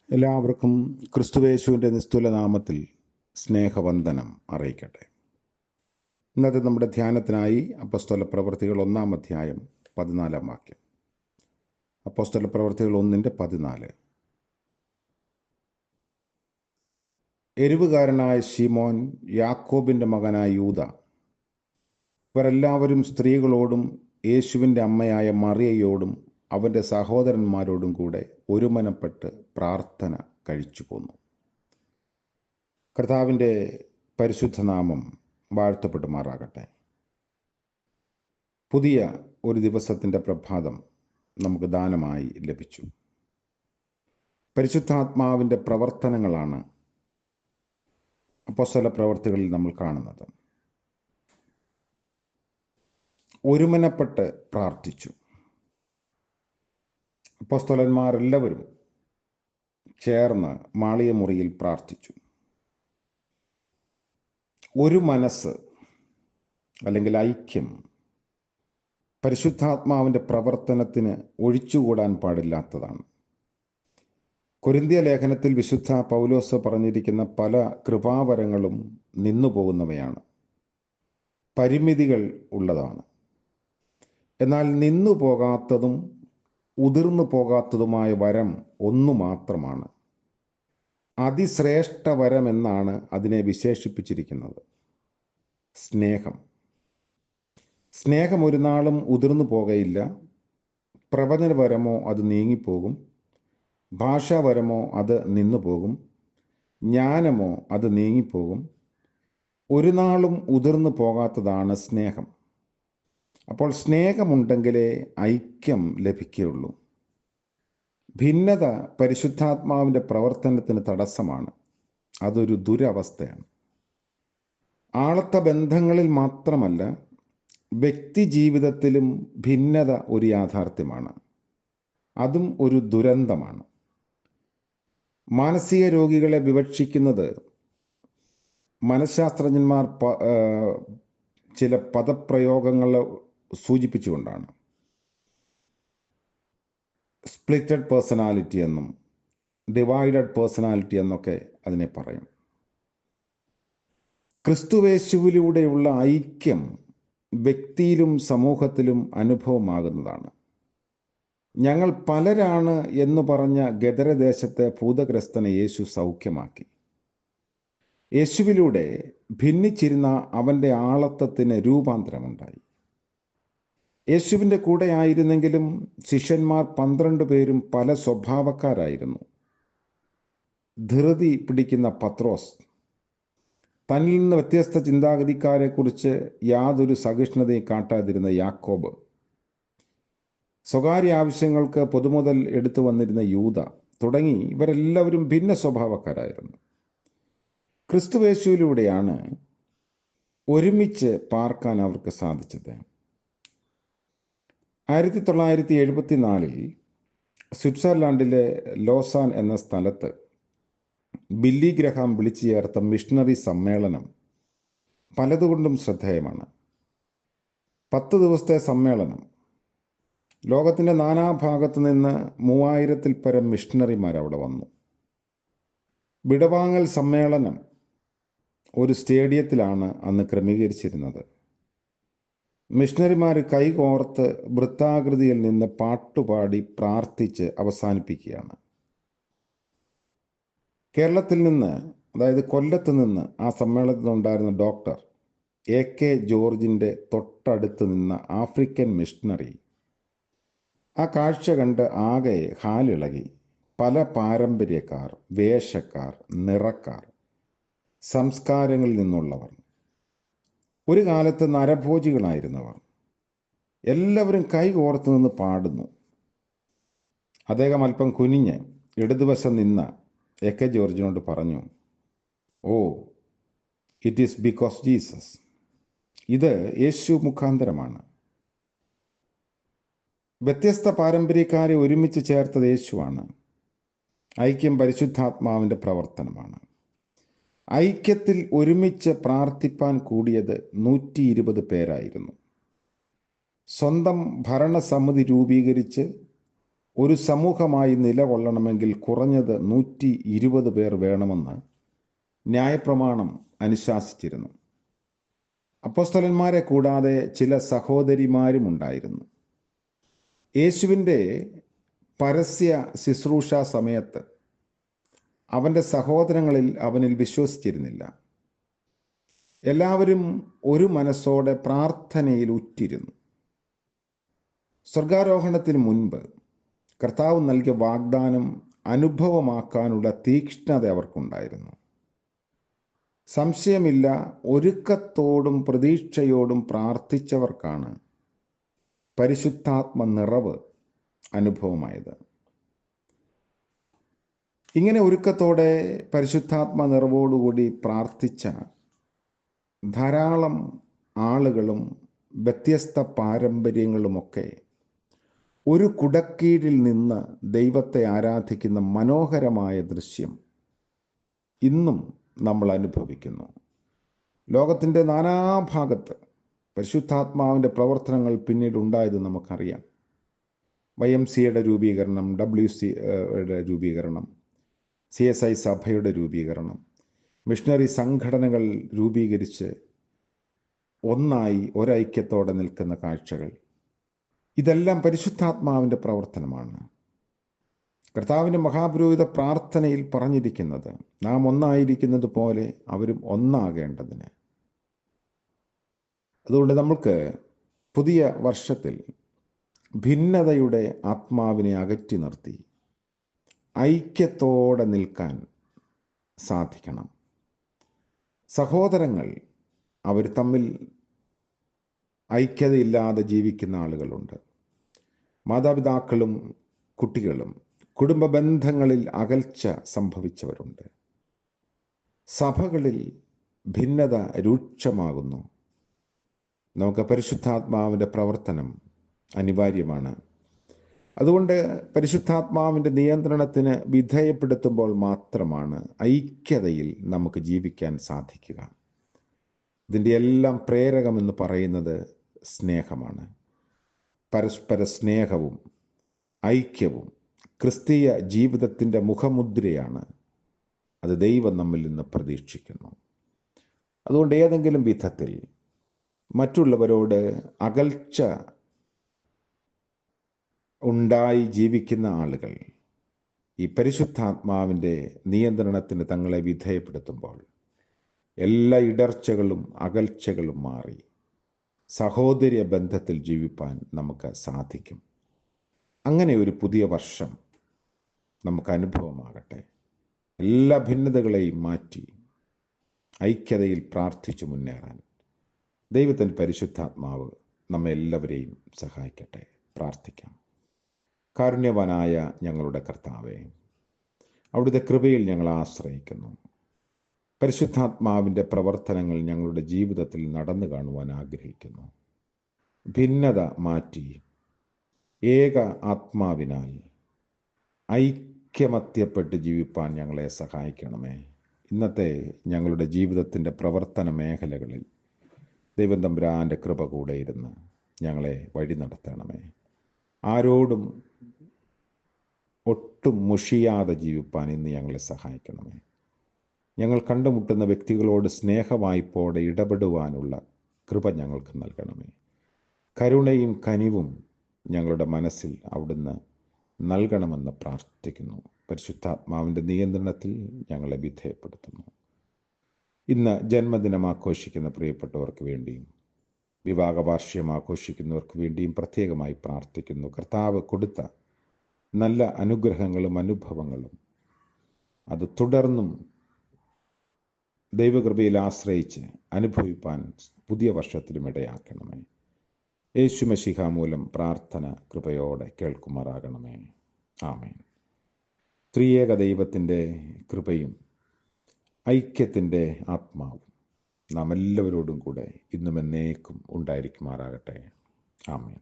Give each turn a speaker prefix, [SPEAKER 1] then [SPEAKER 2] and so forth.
[SPEAKER 1] എല്ലാവർക്കും ക്രിസ്തുയേശുവിൻ്റെ നിസ്തുല നാമത്തിൽ സ്നേഹവന്ദനം അറിയിക്കട്ടെ. ഇന്നത്തെ നമ്മുടെ ധ്യാനത്തിനായി അപ്പോസ്തല പ്രവൃത്തികൾ 1-ാം അധ്യായം 14-ാം വാക്യം. അപ്പോസ്തല പ്രവൃത്തികൾ 1:14. എരിവുകാരനായ ശിമോൻ, യാക്കോബിൻ്റെ മകനായ യൂദ, ഇവരെല്ലാവരും സ്ത്രീകളോടും യേശുവിൻ്റെ അമ്മയായ മറിയയോടും അവൻ്റെ സഹോദരന്മാരോടും കൂടെ ഒരുമനപ്പെട്ട് പ്രാർത്ഥന കഴിച്ചു പോന്നു. കർത്താവിൻ്റെ പരിശുദ്ധ നാമം വാഴ്ത്തപ്പെടുമാറാകട്ടെ. പുതിയ ഒരു ദിവസത്തിൻ്റെ പ്രഭാതം നമുക്ക് ദാനമായി ലഭിച്ചു. പരിശുദ്ധാത്മാവിൻ്റെ പ്രവർത്തനങ്ങളാണ് അപ്പോസ്തല പ്രവർത്തികളിൽ നമ്മൾ കാണുന്നത്. ഒരുമനപ്പെട്ട് പ്രാർത്ഥിച്ചു. അപ്പോസ്തലന്മാരെല്ലാവരും ചേർന്ന് മാളിക മുറിയിൽ പ്രാർത്ഥിച്ചു. ഒരു മനസ്സ് അല്ലെങ്കിൽ ഐക്യം പരിശുദ്ധാത്മാവിൻ്റെ പ്രവർത്തനത്തിന് ഒഴിച്ചുകൂടാൻ പാടില്ലാത്തതാണ്. കൊരിന്ത്യ ലേഖനത്തിൽ വിശുദ്ധ പൗലോസ് പറഞ്ഞിരിക്കുന്ന പല കൃപാവരങ്ങളും നിന്നുപോകുന്നവയാണ്, പരിമിതികൾ ഉള്ളതാണ്. എന്നാൽ നിന്നു പോകാത്തതും ഉതിർന്നു പോകാത്തതുമായ വരം ഒന്നു മാത്രമാണ്. അതിശ്രേഷ്ഠ വരം എന്നാണ് അതിനെ വിശേഷിപ്പിച്ചിരിക്കുന്നത്. സ്നേഹം. സ്നേഹം ഒരു നാളും ഉതിർന്നു പോകയില്ല. പ്രവചനപരമോ അത് നീങ്ങിപ്പോകും, ഭാഷാപരമോ അത് നിന്നു പോകും, ജ്ഞാനമോ അത് നീങ്ങിപ്പോകും. ഒരു നാളും ഉതിർന്നു പോകാത്തതാണ് സ്നേഹം. അപ്പോൾ സ്നേഹമുണ്ടെങ്കിലേ ഐക്യം ലഭിക്കുകയുള്ളൂ. ഭിന്നത പരിശുദ്ധാത്മാവിൻ്റെ പ്രവർത്തനത്തിന് തടസ്സമാണ്. അതൊരു ദുരവസ്ഥയാണ്. ആളത്ത ബന്ധങ്ങളിൽ മാത്രമല്ല, വ്യക്തി ജീവിതത്തിലും ഭിന്നത ഒരു യാഥാർത്ഥ്യമാണ്. അതും ഒരു ദുരന്തമാണ്. മാനസിക രോഗികളെ വിവക്ഷിക്കുന്നത് മനഃശാസ്ത്രജ്ഞന്മാർ ചില പദപ്രയോഗങ്ങൾ സൂചിപ്പിച്ചുകൊണ്ടാണ്. സ്പ്ലിറ്റഡ് പേഴ്സണാലിറ്റി എന്നും ഡിവൈഡഡ് പേഴ്സണാലിറ്റി എന്നൊക്കെ അതിനെ പറയും. ക്രിസ്തുയേശുവിലൂടെയുള്ള ഐക്യം വ്യക്തിയിലും സമൂഹത്തിലും അനുഭവമാകുന്നതാണ്. ഞങ്ങൾ പലരാണ് എന്ന് പറഞ്ഞ ഗദരദേശത്തെ ഭൂതഗ്രസ്തനെ യേശു സൗഖ്യമാക്കി. യേശുവിലൂടെ ഭിന്നിച്ചിരുന്ന അവൻ്റെ ആളത്വത്തിന് രൂപാന്തരമുണ്ടായി. യേശുവിൻ്റെ കൂടെ ആയിരുന്നെങ്കിലും ശിഷ്യന്മാർ 12 പേരും പല സ്വഭാവക്കാരായിരുന്നു. ധൃതി പിടിക്കുന്ന പത്രോസ്, തന്നിൽ നിന്ന് വ്യത്യസ്ത ചിന്താഗതിക്കാരെക്കുറിച്ച് യാതൊരു സഹിഷ്ണുതയും കാട്ടാതിരുന്ന യാക്കോബ്, സ്വകാര്യ ആവശ്യങ്ങൾക്ക് പൊതുമുതൽ എടുത്തു വന്നിരുന്ന യൂദ തുടങ്ങി ഇവരെല്ലാവരും ഭിന്ന സ്വഭാവക്കാരായിരുന്നു. ക്രിസ്തുയേശുവിലൂടെയാണ് ഒരുമിച്ച് പാർക്കാൻ അവർക്ക് സാധിച്ചത്. 1974 സ്വിറ്റ്സർലാൻഡിലെ ലോസാൻ എന്ന സ്ഥലത്ത് ബില്ലി ഗ്രഹാം വിളിച്ചു ചേർത്ത മിഷണറി സമ്മേളനം പലതുകൊണ്ടും ശ്രദ്ധേയമാണ്. 10 ദിവസത്തെ സമ്മേളനം. ലോകത്തിൻ്റെ നാനാഭാഗത്തു നിന്ന് 3000-ൽ പരം മിഷണറിമാർ അവിടെ വന്നു. വിടവാങ്ങൽ സമ്മേളനം ഒരു സ്റ്റേഡിയത്തിലാണ് അന്ന് ക്രമീകരിച്ചിരുന്നത്. മിഷണറിമാർ കൈകോർത്ത് വൃത്താകൃതിയിൽ നിന്ന് പാട്ടുപാടി പ്രാർത്ഥിച്ച് അവസാനിപ്പിക്കുകയാണ്. കേരളത്തിൽ നിന്ന്, അതായത് കൊല്ലത്ത് നിന്ന് ആ സമ്മേളനത്തിലുണ്ടായിരുന്ന ഡോക്ടർ AK ജോർജിൻ്റെ തൊട്ടടുത്ത് നിന്ന ആഫ്രിക്കൻ മിഷണറി ആ കാഴ്ച കണ്ട് ആകെ ഹാലിളകി. പല പാരമ്പര്യക്കാർ, വേഷക്കാർ, നിറക്കാർ, സംസ്കാരങ്ങളിൽ നിന്നുള്ളവർ, ഒരു കാലത്ത് നരഭോജികളായിരുന്നവർ എല്ലാവരും കൈകോർത്ത് നിന്ന് പാടുന്നു. അദ്ദേഹം അല്പം കുനിഞ്ഞ് ഇടതുവശം നിന്ന AK ജോർജിനോട് പറഞ്ഞു, "ഓ, ഇറ്റ് ഈസ് ബിക്കോസ് ജീസസ്. ഇത് യേശു മുഖാന്തരമാണ്. വ്യത്യസ്ത പാരമ്പര്യക്കാരെ ഒരുമിച്ച് ചേർത്തത് യേശുവാണ്. ഐക്യം പരിശുദ്ധാത്മാവിൻ്റെ പ്രവർത്തനമാണ്." ഐക്യത്തിൽ ഒരുമിച്ച് പ്രാർത്ഥിപ്പാൻ കൂടിയത് 120 പേരായിരുന്നു. സ്വന്തം ഭരണസമിതി രൂപീകരിച്ച് ഒരു സമൂഹമായി നിലകൊള്ളണമെങ്കിൽ കുറഞ്ഞത് 120 പേർ വേണമെന്ന് ന്യായപ്രമാണം അനുശാസിച്ചിരുന്നു. അപ്പോസ്തലന്മാരെ കൂടാതെ ചില സഹോദരിമാരും ഉണ്ടായിരുന്നു. യേശുവിൻ്റെ പരസ്യ ശുശ്രൂഷ സമയത്ത് അവൻ്റെ സഹോദരങ്ങളിൽ അവനിൽ വിശ്വസിച്ചിരുന്നില്ല. എല്ലാവരും ഒരു മനസ്സോടെ പ്രാർത്ഥനയിൽ ഉറ്റിരുന്നു. സ്വർഗാരോഹണത്തിന് മുൻപ് കർത്താവ് നൽകിയ വാഗ്ദാനം അനുഭവമാക്കാനുള്ള തീക്ഷ്ണത അവർക്കുണ്ടായിരുന്നു. സംശയമില്ല, ഒരുക്കത്തോടും പ്രതീക്ഷയോടും പ്രാർത്ഥിച്ചവർക്കാണ് പരിശുദ്ധാത്മ നിറവ് അനുഭവമായത്. ഇങ്ങനെ ഒരുക്കത്തോടെ പരിശുദ്ധാത്മ നിറവോടുകൂടി പ്രാർത്ഥിച്ച ധാരാളം ആളുകളും വ്യത്യസ്ത പാരമ്പര്യങ്ങളുമൊക്കെ ഒരു കുടക്കീഴിൽ നിന്ന് ദൈവത്തെ ആരാധിക്കുന്ന മനോഹരമായ ദൃശ്യം ഇന്നും നമ്മൾ അനുഭവിക്കുന്നു. ലോകത്തിൻ്റെ നാനാഭാഗത്ത് പരിശുദ്ധാത്മാവിൻ്റെ പ്രവർത്തനങ്ങൾ പിന്നീട് ഉണ്ടായത് നമുക്കറിയാം. YMCA രൂപീകരണം, WCയുടെ രൂപീകരണം, CSI സഭയുടെ രൂപീകരണം, മിഷണറി സംഘടനകൾ രൂപീകരിച്ച് ഒന്നായി ഒരൈക്യത്തോടെ നിൽക്കുന്ന കാഴ്ചകൾ, ഇതെല്ലാം പരിശുദ്ധാത്മാവിൻ്റെ പ്രവർത്തനമാണ്. കർത്താവിൻ്റെ മഹാപുരോഹിത പ്രാർത്ഥനയിൽ പറഞ്ഞിരിക്കുന്നത് നാം ഒന്നായിരിക്കുന്നത് പോലെ അവരും ഒന്നാകേണ്ടതിന്. അതുകൊണ്ട് നമുക്ക് പുതിയ വർഷത്തിൽ ഭിന്നതയുടെ ആത്മാവിനെ അകറ്റി നിർത്തി ഐക്യത്തോടെ നിൽക്കാൻ സാധിക്കണം. സഹോദരങ്ങൾ അവർ തമ്മിൽ ഐക്യതയില്ലാതെ ജീവിക്കുന്ന ആളുകളുണ്ട്. മാതാപിതാക്കളും കുട്ടികളും കുടുംബ ബന്ധങ്ങളിൽ അകൽച്ച സംഭവിച്ചവരുണ്ട്. സഭകളിൽ ഭിന്നത രൂക്ഷമാകുന്നു. നമുക്ക് പരിശുദ്ധാത്മാവിൻ്റെ പ്രവർത്തനം അനിവാര്യമാണ്. അതുകൊണ്ട് പരിശുദ്ധാത്മാവിൻ്റെ നിയന്ത്രണത്തിന് വിധേയപ്പെടുത്തുമ്പോൾ മാത്രമാണ് ഐക്യതയിൽ നമുക്ക് ജീവിക്കാൻ സാധിക്കുക. ഇതിൻ്റെ എല്ലാം പ്രേരകമെന്ന് പറയുന്നത് സ്നേഹമാണ്. പരസ്പര സ്നേഹവും ഐക്യവും ക്രിസ്തീയ ജീവിതത്തിൻ്റെ മുഖമുദ്രയാണ്. അത് ദൈവം നമ്മിൽ നിന്ന് പ്രതീക്ഷിക്കുന്നു. അതുകൊണ്ട് ഏതെങ്കിലും വിധത്തിൽ മറ്റുള്ളവരോട് അകൽച്ച ഉണ്ടായി ജീവിക്കുന്ന ആളുകൾ ഈ പരിശുദ്ധാത്മാവിൻ്റെ നിയന്ത്രണത്തിന് തങ്ങളെ വിധേയപ്പെടുത്തുമ്പോൾ എല്ലാ ഇടർച്ചകളും അകൽച്ചകളും മാറി സഹോദര്യ ബന്ധത്തിൽ ജീവിപ്പാൻ നമുക്ക് സാധിക്കും. അങ്ങനെ ഒരു പുതിയ വർഷം നമുക്ക് അനുഭവമാകട്ടെ. എല്ലാ ഭിന്നതകളെയും മാറ്റി ഐക്യതയിൽ പ്രാർത്ഥിച്ചു മുന്നേറാൻ ദൈവത്തിൻ്റെ പരിശുദ്ധാത്മാവ് നമ്മെ എല്ലാവരെയും സഹായിക്കട്ടെ. പ്രാർത്ഥിക്കാം. കാരുണ്യവാനായ ഞങ്ങളുടെ കർത്താവേ, അവിടുത്തെ കൃപയിൽ ഞങ്ങൾ ആശ്രയിക്കുന്നു. പരിശുദ്ധാത്മാവിൻ്റെ പ്രവർത്തനങ്ങൾ ഞങ്ങളുടെ ജീവിതത്തിൽ നടന്നു കാണുവാൻ ആഗ്രഹിക്കുന്നു. ഭിന്നത മാറ്റി ഏക ആത്മാവിനാൽ ഐക്യമത്യപ്പെട്ട് ജീവിപ്പാൻ ഞങ്ങളെ സഹായിക്കണമേ. ഇന്നത്തെ ഞങ്ങളുടെ ജീവിതത്തിൻ്റെ പ്രവർത്തന മേഖലകളിൽ ദൈവം തമ്പുരാൻ്റെ കൃപ കൂടെ ഇരുന്ന് ഞങ്ങളെ വഴി നടത്തണമേ. ആരോടും ഒട്ടും മുഷിയാതെ ജീവിപ്പാൻ ഇന്ന് ഞങ്ങളെ സഹായിക്കണമേ. ഞങ്ങൾ കണ്ടുമുട്ടുന്ന വ്യക്തികളോട് സ്നേഹവായ്പോടെ ഇടപെടുവാനുള്ള കൃപ ഞങ്ങൾക്ക് നൽകണമേ. കരുണയും കനിവും ഞങ്ങളുടെ മനസ്സിൽ അവിടുന്ന് നൽകണമെന്ന് പ്രാർത്ഥിക്കുന്നു. പരിശുദ്ധാത്മാവിൻ്റെ നിയന്ത്രണത്തിൽ ഞങ്ങളെ വിധേയപ്പെടുത്തുന്നു. ഇന്ന് ജന്മദിനം ആഘോഷിക്കുന്ന പ്രിയപ്പെട്ടവർക്ക് വേണ്ടിയും വിവാഹ വാർഷികം ആഘോഷിക്കുന്നവർക്ക് വേണ്ടിയും പ്രത്യേകമായി പ്രാർത്ഥിക്കുന്നു. കർത്താവ് കൊടുത്ത നല്ല അനുഗ്രഹങ്ങളും അനുഭവങ്ങളും അത് തുടർന്നും ദൈവകൃപയിൽ ആശ്രയിച്ച് അനുഭവിപ്പാൻ പുതിയ വർഷത്തിലും ഇടയാക്കണമേ. യേശു മശിഹ മൂലം പ്രാർത്ഥന കൃപയോടെ കേൾക്കുമാറാകണമേ. ആമേൻ. ത്രിയേക ദൈവത്തിൻ്റെ കൃപയും ഐക്യത്തിൻ്റെ ആത്മാവും നാം എല്ലാവരോടും കൂടെ ഇന്നും എന്നേക്കും ഉണ്ടായിരിക്കുമാറാകട്ടെ. ആമേൻ.